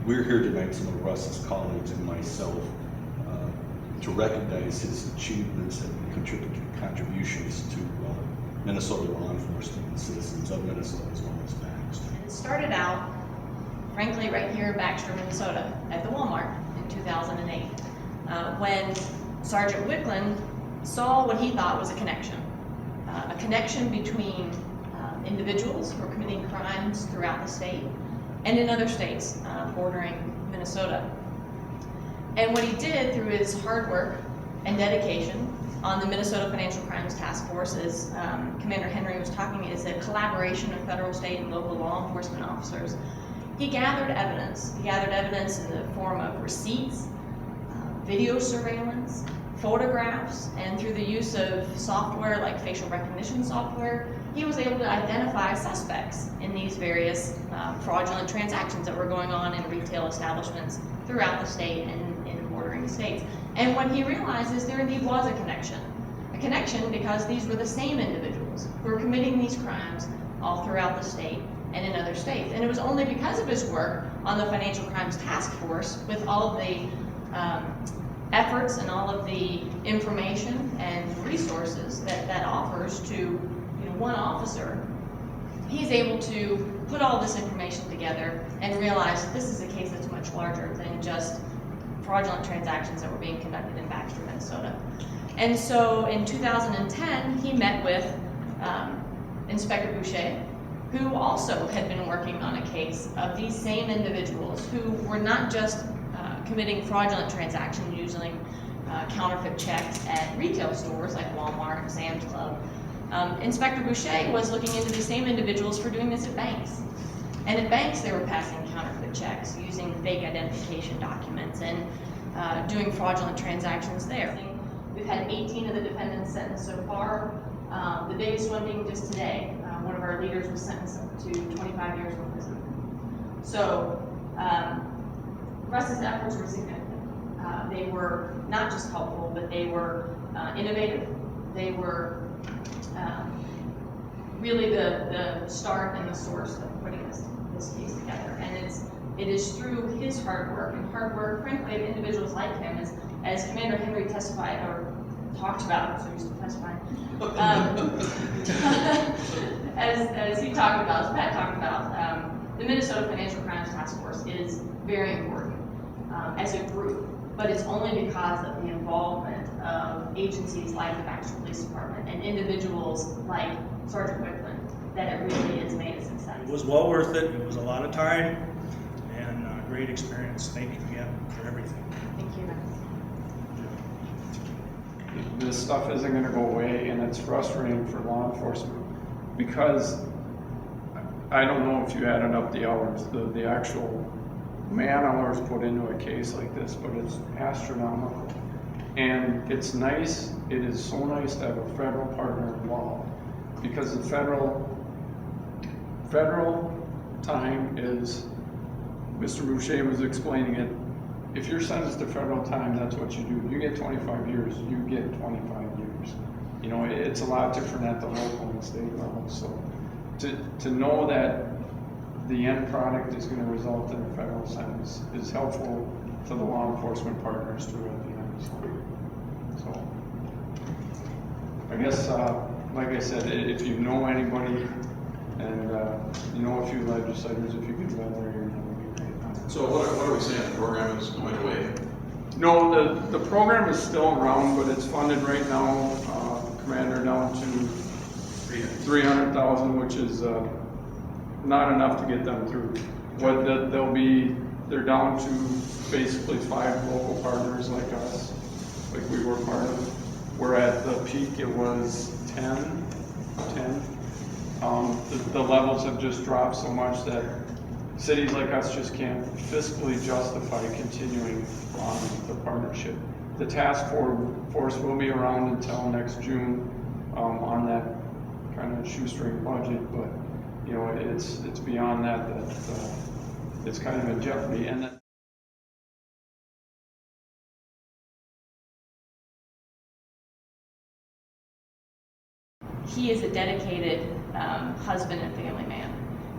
we're here tonight, some of Russ's colleagues and myself, to recognize his achievements and contributions to Minnesota law enforcement and citizens of Minnesota as well as Baxter. It started out, frankly, right here in Baxter, Minnesota, at the Walmart in 2008, when Sgt Wicklund saw what he thought was a connection between individuals who are committing crimes throughout the state and in other states bordering Minnesota. And what he did through his hard work and dedication on the Minnesota Financial Crimes Task Force, as Commander Henry was talking, is a collaboration of federal, state, and local law enforcement officers. He gathered evidence. He gathered evidence in the form of receipts, video surveillance, photographs, and through the use of software like facial recognition software, he was able to identify suspects in these various fraudulent transactions that were going on in retail establishments throughout the state and in bordering states. And what he realized is there indeed was a connection because these were the same individuals who were committing these crimes all throughout the state and in other states. And it was only because of his work on the Financial Crimes Task Force, with all of the efforts and all of the information and resources that offers to one officer, he's able to put all this information together and realize that this is a case that's much larger than just fraudulent transactions that were being conducted in Baxter, Minnesota. And so in 2010, he met with Inspector Boucher, who also had been working on a case of these same individuals who were not just committing fraudulent transactions using counterfeit checks at retail stores like Walmart and Sam's Club. Inspector Boucher was looking into the same individuals for doing this at banks. And at banks, they were passing counterfeit checks, using fake identification documents, and doing fraudulent transactions there. We've had 18 of the defendants sentenced so far. The biggest one being just today. One of our leaders was sentenced to 25 years in prison. So Russ's efforts were significant. They were not just helpful, but they were innovative. They were really the start and the source of putting this case together. And it is through his hard work, frankly, of individuals like him, as Commander Henry testified or talked about, so he's testifying, as he talked about, as Pat talked about, the Minnesota Financial Crimes Task Force is very important as a group, but it's only because of the involvement of agencies like the Baxter Police Department and individuals like Sgt Wicklund that it really is made a success. It was well worth it. It was a lot of time and a great experience. Thank you again for everything. Thank you. This stuff isn't going to go away, and it's frustrating for law enforcement because I don't know if you added up the hours, the actual man hours put into a case like this, but it's astronomical. And it's nice, it is so nice to have a federal partner involved, because the federal time is, Mr. Boucher was explaining it, if you're sentenced to federal time, that's what you do. You get 25 years, you get 25 years. You know, it's a lot different at the local and state level. So to know that the end product is going to result in a federal sentence is helpful to the law enforcement partners too at the end. So I guess, like I said, if you know anybody and you know a few legislators, if you could let their ear know, would be great. So what are we saying? The program is going away? No, the program is still around, but it's funded right now, Commander, down to $300,000, which is not enough to get them through. What they're down to basically 5 local partners like us, like we were part of. Where at the peak it was 10. The levels have just dropped so much that cities like us just can't fiscally justify continuing on the partnership. The task force will be around until next June on that kind of shoestring budget, but you know, it's beyond that it's kind of in jeopardy. And then he is a dedicated husband and family man.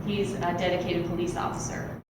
He's a dedicated police officer.